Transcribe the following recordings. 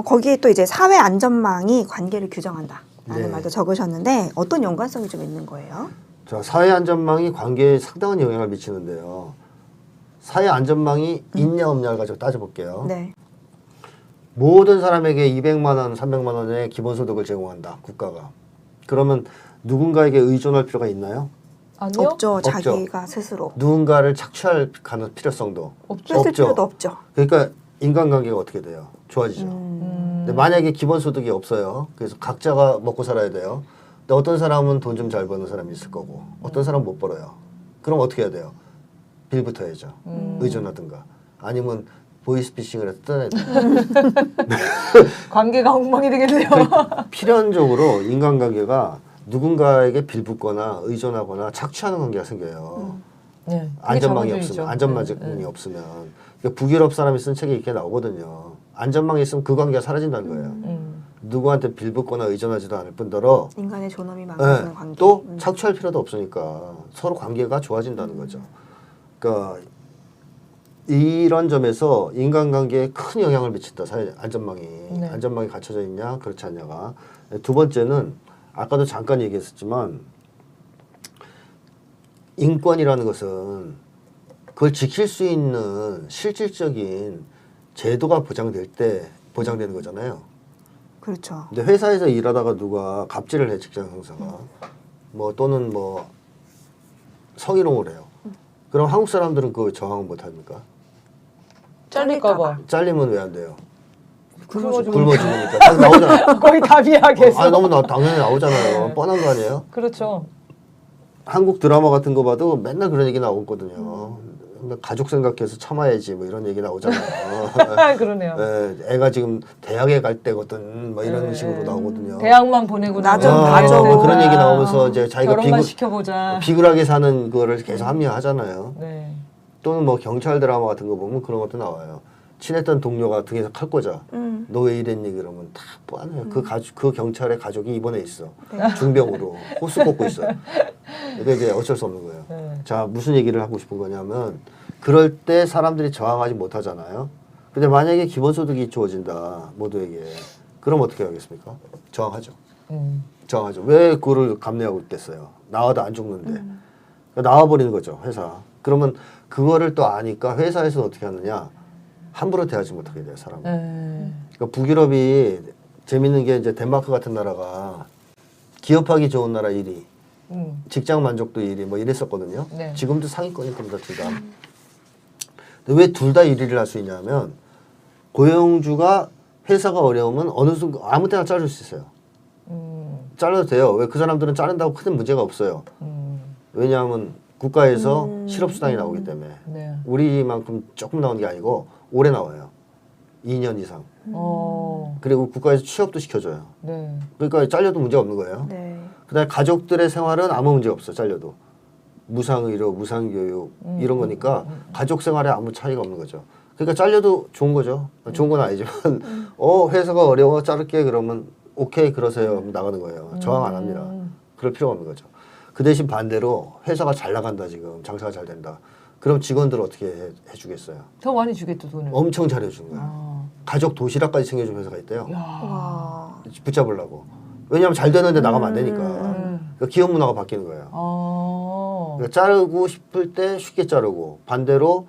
거기에 또 이제 사회 안전망이 관계를 규정한다라는 네. 말도 적으셨는데 어떤 연관성이 좀 있는 거예요? 자, 사회 안전망이 관계에 상당한 영향을 미치는데요. 사회 안전망이 있냐 없냐를 가지고 따져볼게요. 네. 모든 사람에게 200만 원, 300만 원의 기본소득을 제공한다. 국가가. 그러면 누군가에게 의존할 필요가 있나요? 아니요? 없죠. 없죠. 자기가 스스로. 누군가를 착취할 필요성도 뺏을 필요도 없죠. 그러니까 인간관계가 어떻게 돼요? 좋아지죠. 근데 만약에 기본소득이 없어요. 그래서 각자가 먹고 살아야 돼요. 근데 어떤 사람은 돈 좀 잘 버는 사람이 있을 거고 어떤 사람은 못 벌어요. 그럼 어떻게 해야 돼요? 빌부터 해야죠. 의존하든가 아니면 보이스피싱을 해서 떠나야 돼요. 관계가 엉망이 되겠네요. 필연적으로 인간관계가 누군가에게 빌붙거나 의존하거나 착취하는 관계가 생겨요. 네, 그게 안전망이 자본주의죠. 없으면, 안전망이 없으면. 그러니까 북유럽 사람이 쓴 책에 이렇게 나오거든요. 안전망이 있으면 그 관계가 사라진다는 거예요. 누구한테 빌붙거나 의존하지도 않을 뿐더러 인간의 존엄이 망가지는 네, 관계. 또 착취할 필요도 없으니까 서로 관계가 좋아진다는 거죠. 그러니까 이런 점에서 인간관계에 큰 영향을 미친다. 사회 안전망이. 네. 안전망이 갖춰져 있냐 그렇지 않냐가. 두 번째는 아까도 잠깐 얘기했었지만 인권이라는 것은 그걸 지킬 수 있는 실질적인 제도가 보장될 때 보장되는 거잖아요. 그렇죠. 근데 회사에서 일하다가 누가 갑질을 해, 직장 상사가. 뭐 또는 뭐 성희롱을 해요. 그럼 한국 사람들은 그거 저항을 못 합니까? 잘릴까봐. 잘리면 왜 안 돼요? 굶어 굶어 죽으니까. 딱 나오잖아요. 거의 답이야 계속. 아니, 너무 당연히 나오잖아요. 뻔한 거 아니에요? 그렇죠. 한국 드라마 같은 거 봐도 맨날 그런 얘기 나오거든요. 근데 가족 생각해서 참아야지 뭐 이런 얘기 나오잖아요. 그러네요. 네, 애가 지금 대학에 갈 때거든 뭐 이런 네. 식으로 나오거든요. 대학만 보내고 나 좀 나면 봐줘. 뭐 그런 얘기 나오면서 이제 자기가 결혼만 시켜보자. 비굴하게 사는 거를 계속 합리화하잖아요. 네. 또는 뭐 경찰 드라마 같은 거 보면 그런 것도 나와요. 친했던 동료가 등에서 칼 꽂아. 너 왜 이랬니? 그러면 다 뻔해요. 그 경찰의 가족이 입원해 있어. 중병으로 호스 꽂고 있어요. 그러니까 이제 어쩔 수 없는 거예요. 네. 자, 무슨 얘기를 하고 싶은 거냐면 그럴 때 사람들이 저항하지 못하잖아요. 근데 만약에 기본소득이 주어진다 모두에게 그럼 어떻게 하겠습니까? 저항하죠. 저항하죠. 왜 그거를 감내하고 있겠어요? 나와도 안 죽는데. 그러니까 나와버리는 거죠, 회사. 그러면 그거를 또 아니까 회사에서는 어떻게 하느냐? 함부로 대하지 못하게 돼요, 사람을. 그러니까 북유럽이 재밌는 게 이제 덴마크 같은 나라가 기업하기 좋은 나라 1위, 직장 만족도 1위 뭐 이랬었거든요. 네. 지금도 상위권일 겁니다, 둘 다. 근데 왜 둘 다 1위를 할 수 있냐면 고용주가 회사가 어려우면 어느 순간 아무 때나 자를 수 있어요. 잘라도 돼요. 왜 그 사람들은 자른다고 큰 문제가 없어요. 왜냐하면 국가에서 실업수당이 나오기 때문에 네. 우리만큼 조금 나오는 게 아니고 오래 나와요. 2년 이상. 그리고 국가에서 취업도 시켜줘요. 네. 그러니까 잘려도 문제가 없는 거예요. 네. 그다음에 가족들의 생활은 아무 문제 없어. 잘려도. 무상의료, 무상교육 이런 거니까 가족 생활에 아무 차이가 없는 거죠. 그러니까 잘려도 좋은 거죠. 좋은 건 아니지만 회사가 어려워 자를게 그러면 오케이 그러세요. 그럼 나가는 거예요. 저항 안 합니다. 그럴 필요가 없는 거죠. 그 대신 반대로 회사가 잘 나간다 지금 장사가 잘 된다. 그럼 직원들 어떻게 해주겠어요? 더 많이 주겠죠 돈을. 엄청 잘해주는 거예요. 가족 도시락까지 챙겨주는 회사가 있대요. 와. 붙잡으려고. 왜냐하면 잘 되는데 나가면 안 되니까. 그러니까 기업 문화가 바뀌는 거예요. 그러니까 자르고 싶을 때 쉽게 자르고 반대로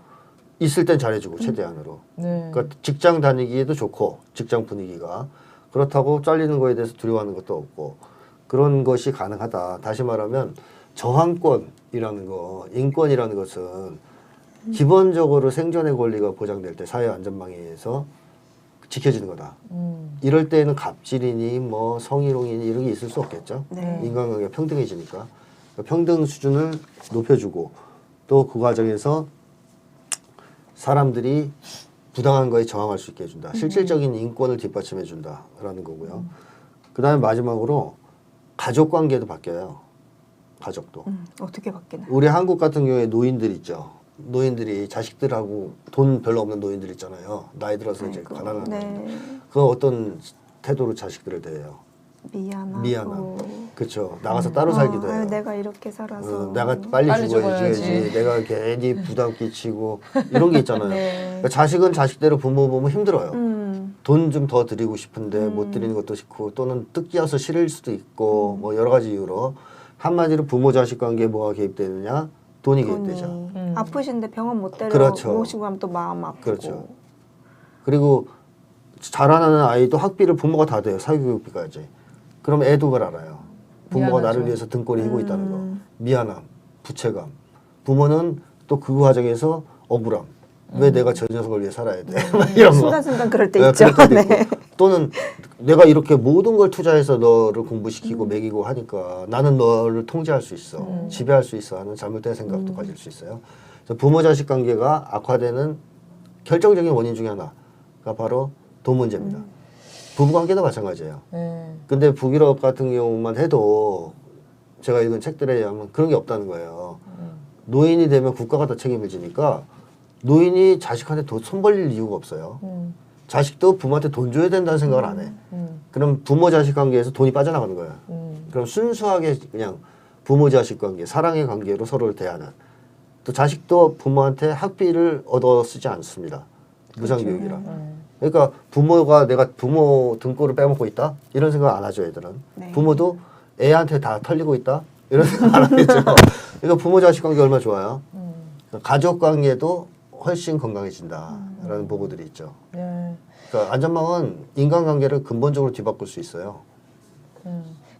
있을 땐 잘해주고 최대한으로. 네. 그러니까 직장 다니기에도 좋고 직장 분위기가 그렇다고 잘리는 거에 대해서 두려워하는 것도 없고 그런 것이 가능하다. 다시 말하면 저항권이라는 거, 인권이라는 것은 기본적으로 생존의 권리가 보장될 때 사회 안전망에 의해서 지켜지는 거다. 이럴 때는 갑질이니 뭐 성희롱이니 이런 게 있을 수 없겠죠. 네. 인간관계가 평등해지니까. 그러니까 평등 수준을 높여주고 또 그 과정에서 사람들이 부당한 거에 저항할 수 있게 해준다. 실질적인 인권을 뒷받침해 준다라는 거고요. 그 다음에 마지막으로 가족관계도 바뀌어요. 가족도. 어떻게 바뀌나요? 우리 한국 같은 경우에 노인들 있죠. 노인들이 자식들하고 돈 별로 없는 노인들 있잖아요. 나이 들어서 이제 가난한 노인들. 그 어떤 태도로 자식들을 대해요. 미안하고. 그렇죠. 나가서 따로 살기도 해요. 아유, 내가 이렇게 살아서. 내가 빨리 죽어야지. 죽어야지. 내가 괜히 부담 끼치고 이런 게 있잖아요. 네. 그러니까 자식은 자식대로 부모 보면 힘들어요. 돈 좀 더 드리고 싶은데 못 드리는 것도 싫고 또는 뜻기어서 싫을 수도 있고 뭐 여러 가지 이유로 한마디로 부모 자식 관계에 뭐가 개입되느냐? 돈이 개입되죠. 아프신데 병원 못 데려 그렇죠. 모시고 가면 또 마음 아프고. 그렇죠. 그리고 자라나는 아이도 학비를 부모가 다 돼요. 사교육비까지. 그럼 애도 그걸 알아요. 부모가 미안하죠. 나를 위해서 등골이 휘고 있다는 거. 미안함, 부채감. 부모는 또 그 과정에서 억울함. 왜 내가 저 녀석을 위해 살아야 돼? 이런 거. 순간순간 그럴 때 네, 있죠. 그럴 때도 네. 있고. 또는 내가 이렇게 모든 걸 투자해서 너를 공부시키고 먹이고 하니까 나는 너를 통제할 수 있어. 지배할 수 있어 하는 잘못된 생각도 가질 수 있어요. 그래서 부모 자식 관계가 악화되는 결정적인 원인 중에 하나가 바로 돈 문제입니다. 부부 관계도 마찬가지예요. 근데 북유럽 같은 경우만 해도 제가 읽은 책들에 의하면 그런 게 없다는 거예요. 노인이 되면 국가가 더 책임을 지니까 노인이 자식한테 돈 손 벌릴 이유가 없어요. 자식도 부모한테 돈 줘야 된다는 생각을 안 해. 그럼 부모 자식 관계에서 돈이 빠져나가는 거야. 그럼 순수하게 그냥 부모 자식 관계, 사랑의 관계로 서로를 대하는. 또 자식도 부모한테 학비를 얻어 쓰지 않습니다. 무상교육이라. 그러니까 부모가 내가 부모 등골을 빼먹고 있다? 이런 생각 안 하죠, 애들은. 네. 부모도 애한테 다 털리고 있다? 이런 생각 안 하겠죠. 그러니까 부모 자식 관계 얼마나 좋아요. 가족 관계도 훨씬 건강해진다라는 보고들이 있죠. 네. 그러니까 안전망은 인간관계를 근본적으로 뒤바꿀 수 있어요.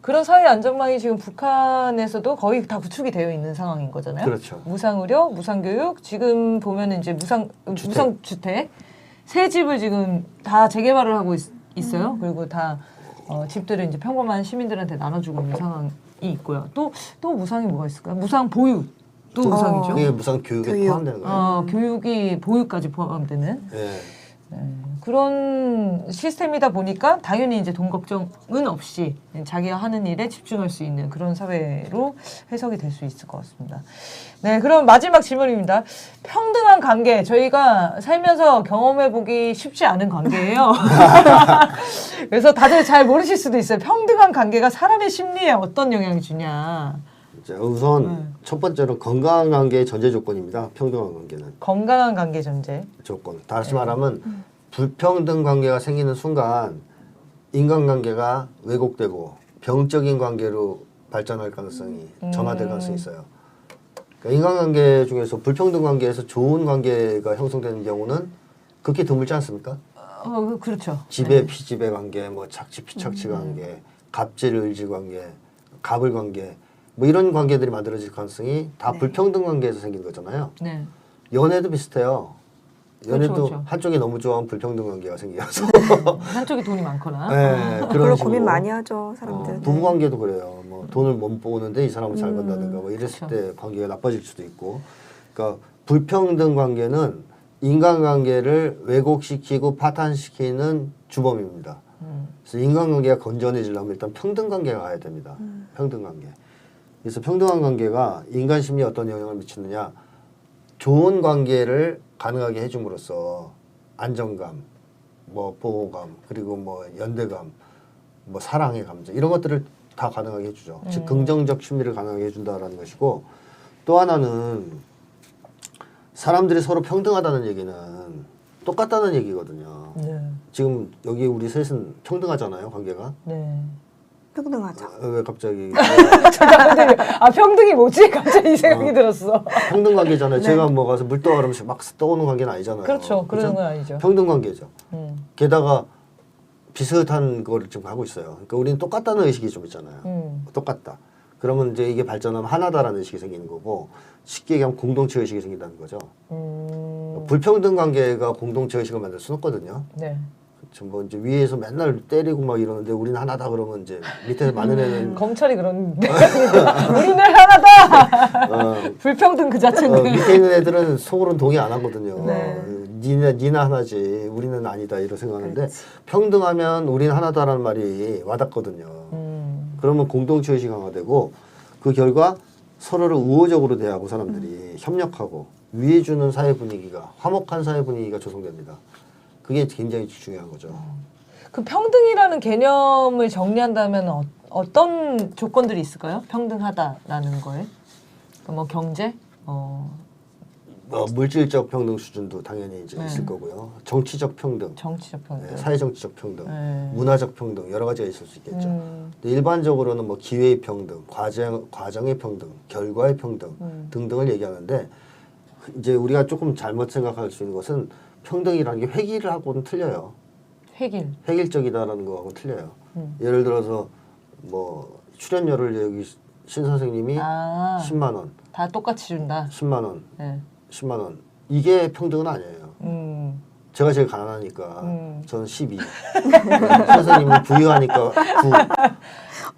그런 사회 안전망이 지금 북한에서도 거의 다 구축이 되어 있는 상황인 거잖아요. 그렇죠. 무상의료, 무상교육, 지금 보면은 이제 무상주택 새 집을 지금 다 재개발을 하고 있어요. 그리고 다 집들을 이제 평범한 시민들한테 나눠주고 있는 상황이 있고요. 또 무상이 뭐가 있을까요? 무상 보육. 또 무상이죠. 그게 무상 교육에 교육. 포함되는 거예요. 교육이 보육까지 포함되는 예. 그런 시스템이다 보니까 당연히 이제 돈 걱정은 없이 자기가 하는 일에 집중할 수 있는 그런 사회로 해석이 될 수 있을 것 같습니다. 네, 그럼 마지막 질문입니다. 평등한 관계, 저희가 살면서 경험해보기 쉽지 않은 관계예요. 그래서 다들 잘 모르실 수도 있어요. 평등한 관계가 사람의 심리에 어떤 영향을 주냐. 자, 우선 첫 번째로 건강한 관계의 전제 조건입니다. 평등한 관계는. 건강한 관계 전제. 조건. 다시 말하면 불평등 관계가 생기는 순간 인간관계가 왜곡되고 병적인 관계로 발전할 가능성이 전환될 가능성이 있어요. 그러니까 인간관계 중에서 불평등 관계에서 좋은 관계가 형성되는 경우는 극히 드물지 않습니까? 그렇죠. 지배 피지배 관계, 뭐 착취 피착취 관계, 갑질 을지 관계, 갑을 관계 뭐 이런 관계들이 만들어질 가능성이 다 불평등 관계에서 생긴 거잖아요. 네. 연애도 비슷해요. 연애도 그렇죠. 한쪽이 너무 좋아하면 불평등 관계가 생겨서 한쪽이 돈이 많거나. 네, 그런 그걸로 식으로. 고민 많이 하죠, 사람들. 부부 관계도 그래요. 뭐 돈을 못 버는데 이 사람은 잘 번다든가 뭐 이랬을 그쵸. 때 관계가 나빠질 수도 있고. 그러니까 불평등 관계는 인간관계를 왜곡시키고 파탄시키는 주범입니다. 그래서 인간관계가 건전해지려면 일단 평등 관계가 가야 됩니다. 평등 관계. 그래서 평등한 관계가 인간 심리에 어떤 영향을 미치느냐? 좋은 관계를 가능하게 해줌으로써 안정감, 뭐 보호감, 그리고 뭐 연대감, 뭐 사랑의 감정 이런 것들을 다 가능하게 해주죠. 즉 긍정적 심리를 가능하게 해준다라는 것이고 또 하나는 사람들이 서로 평등하다는 얘기는 똑같다는 얘기거든요. 네. 지금 여기 우리 셋은 평등하잖아요, 관계가. 네. 평등하죠. 왜 갑자기 평등이 뭐지? 갑자기 이 생각이 들었어. 평등 관계잖아요. 제가 뭐 가서 물 떠와 그러면 막 떠오는 관계는 아니잖아요. 그렇죠. 그런 그죠? 건 아니죠. 평등 관계죠. 음. 게다가 비슷한 거를 지금 하고 있어요. 그러니까 우리는 똑같다는 의식이 좀 있잖아요. 똑같다. 그러면 이제 이게 발전하면 하나다라는 의식이 생기는 거고 쉽게 얘기하면 공동체 의식이 생긴다는 거죠. 불평등 관계가 공동체 의식을 만들 수는 없거든요. 네. 그렇죠. 뭐 이제 위에서 맨날 때리고 막 이러는데 우리는 하나다 그러면 이제 밑에 많은 애는 검찰이 그런데 우리는 하나다. 불평등 그 자체는. 밑에 있는 애들은 속으로는 동의 안 하거든요. 네. 니나 하나지 우리는 아니다 이런 생각하는데 평등하면 우리는 하나다라는 말이 와닿거든요. 그러면 공동체 의식이 강화되고 그 결과 서로를 우호적으로 대하고 사람들이 협력하고 위해주는 사회 분위기가 화목한 사회 분위기가 조성됩니다. 그게 굉장히 중요한 거죠. 그 평등이라는 개념을 정리한다면 어떤 조건들이 있을까요? 평등하다라는 거에. 뭐 경제, 물질적 평등 수준도 당연히 이제 네. 있을 거고요. 정치적 평등, 정치적 평등. 네, 사회정치적 평등, 네. 문화적 평등 여러 가지가 있을 수 있겠죠. 근데 일반적으로는 뭐 기회의 평등, 과정의 평등, 결과의 평등 등등을 얘기하는데 이제 우리가 조금 잘못 생각할 수 있는 것은 평등이라는 게 획일하고는 틀려요. 획일적이다라는 거하고는 틀려요. 예를 들어서 뭐 출연료를 여기 신 선생님이 10만 원, 다 똑같이 준다. 10만 원, 네. 10만 원 이게 평등은 아니에요. 제가 제일 가난하니까 저는 12. 선생님은 부유하니까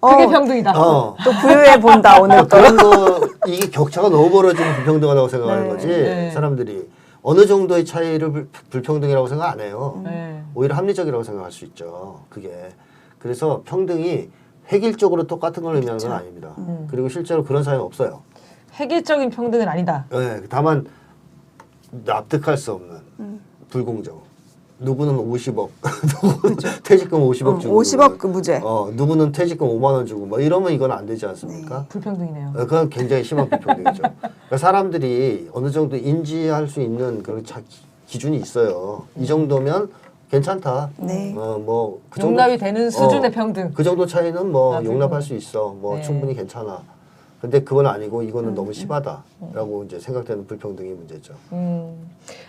9. 그게 평등이다. 또 부유해 본다 오늘 또. 그런 거 이게 격차가 너무 벌어지면 불평등하다고 생각하는 네. 거지. 네. 사람들이 어느 정도의 차이를 불평등이라고 생각 안 해요. 네. 오히려 합리적이라고 생각할 수 있죠. 그게 그래서 평등이 획일적으로 똑같은 걸 의미하는 건 아닙니다. 그리고 실제로 그런 사회는 없어요. 획일적인 평등은 아니다. 네, 다만 납득할 수 없는 불공정. 누구는 50억, 누구는 퇴직금 50억 주고, 50억 그 무죄. 누구는 퇴직금 5만 원 주고, 뭐 이러면 이건 안 되지 않습니까? 불평등이네요. 그건 굉장히 심한 불평등이죠. 그러니까 사람들이 어느 정도 인지할 수 있는 그런 기준이 있어요. 이 정도면 괜찮다. 네. 뭐그 용납이 되는 수준의 평등. 그 정도 차이는 뭐 아, 용납할 수 있어. 뭐 네. 충분히 괜찮아. 근데 그건 아니고 이거는 너무 심하다라고 이제 생각되는 불평등이 문제죠.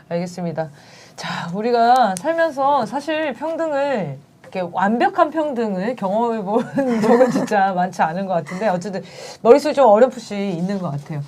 알겠습니다. 자, 우리가 살면서 사실 평등을 이렇게 완벽한 평등을 경험해 본 적은 진짜 많지 않은 것 같은데 어쨌든 머릿속에 좀 어렴풋이 있는 것 같아요.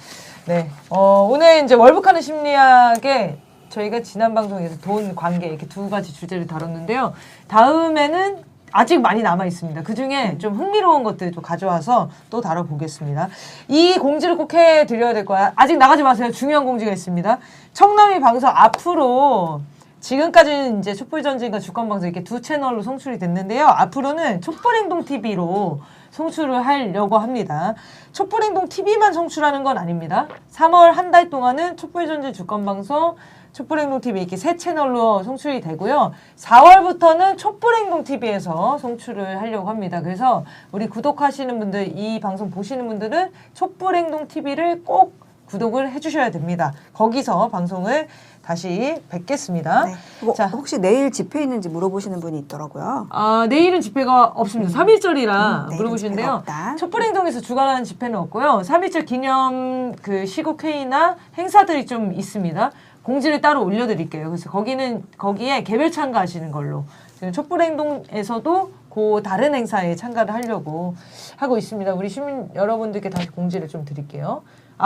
네, 오늘 이제 월북하는 심리학에 저희가 지난 방송에서 돈, 관계 이렇게 두 가지 주제를 다뤘는데요. 다음에는 아직 많이 남아 있습니다. 그 중에 좀 흥미로운 것들 좀 가져와서 또 다뤄보겠습니다. 이 공지를 꼭 해드려야 될 거야. 아직 나가지 마세요. 중요한 공지가 있습니다. 청남이 방송 앞으로 지금까지는 이제 촛불전쟁과 주권방송 이렇게 두 채널로 송출이 됐는데요. 앞으로는 촛불행동TV로 송출을 하려고 합니다. 촛불행동 TV만 송출하는 건 아닙니다. 3월 한 달 동안은 촛불전쟁 주권방송, 촛불행동TV 이렇게 세 채널로 송출이 되고요. 4월부터는 촛불행동TV에서 송출을 하려고 합니다. 그래서 우리 구독하시는 분들, 이 방송 보시는 분들은 촛불행동TV를 꼭 구독을 해주셔야 됩니다. 거기서 방송을 다시 뵙겠습니다. 네. 뭐, 자, 혹시 내일 집회 있는지 물어보시는 분이 있더라고요. 내일은 집회가 없습니다. 3.1절이라 내일은 물어보시는데요. 집회가 없다. 촛불행동에서 주관하는 집회는 없고요. 3.1절 기념 그 시국회의나 행사들이 좀 있습니다. 공지를 따로 올려드릴게요. 그래서 거기에 개별 참가하시는 걸로. 지금 촛불행동에서도 그 다른 행사에 참가를 하려고 하고 있습니다. 우리 시민 여러분들께 다시 공지를 좀 드릴게요.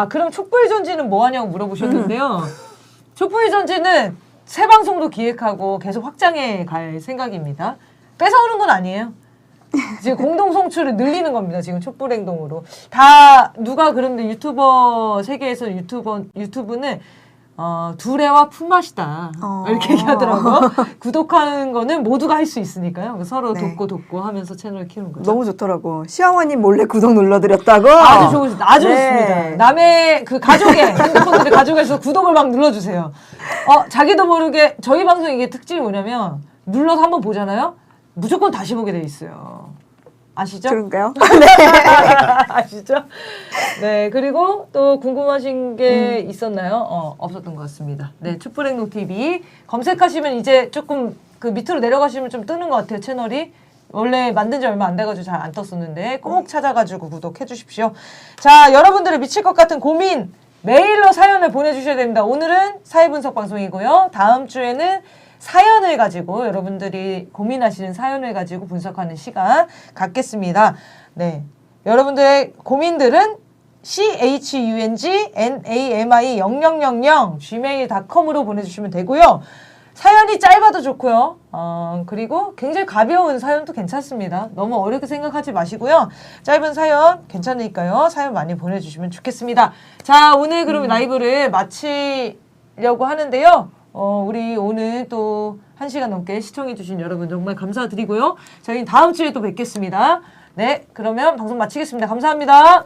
그럼 촛불전지는 뭐 하냐고 물어보셨는데요. 촛불전지는 새 방송도 기획하고 계속 확장해 갈 생각입니다. 뺏어오는 건 아니에요. 지금 공동 송출을 늘리는 겁니다. 지금 촛불행동으로. 다 누가 그런데 유튜버 세계에서 유튜브는 두레와 품앗이다. 이렇게 얘기하더라고요. 구독하는 거는 모두가 할 수 있으니까요. 서로 네. 돕고 하면서 채널을 키우는 거죠. 너무 좋더라고. 시어머님 몰래 구독 눌러드렸다고. 아주 네. 좋습니다. 남의 그 가족의 핸드폰들을 가져가서 구독을 막 눌러주세요. 자기도 모르게 저희 방송 이게 특징이 뭐냐면 눌러서 한번 보잖아요. 무조건 다시 보게 돼 있어요. 아시죠? 그런가요? 아시죠? 네, 그리고 또 궁금하신 게 있었나요? 없었던 것 같습니다. 네, 촛불행동TV 검색하시면 이제 조금 그 밑으로 내려가시면 좀 뜨는 것 같아요, 채널이. 원래 만든 지 얼마 안 돼가지고 잘 안 떴었는데 꼭 찾아가지고 구독해 주십시오. 자, 여러분들의 미칠 것 같은 고민 메일로 사연을 보내주셔야 됩니다. 오늘은 사회분석 방송이고요. 다음 주에는 사연을 가지고 여러분들이 고민하시는 사연을 가지고 분석하는 시간 갖겠습니다. 네, 여러분들의 고민들은 chungnami0000gmail.com으로 보내주시면 되고요. 사연이 짧아도 좋고요. 그리고 굉장히 가벼운 사연도 괜찮습니다. 너무 어렵게 생각하지 마시고요. 짧은 사연 괜찮으니까요. 사연 많이 보내주시면 좋겠습니다. 자, 오늘 그럼 라이브를 마치려고 하는데요. 우리 오늘 또 1시간 넘게 시청해주신 여러분 정말 감사드리고요. 저희는 다음 주에 또 뵙겠습니다. 네, 그러면 방송 마치겠습니다. 감사합니다.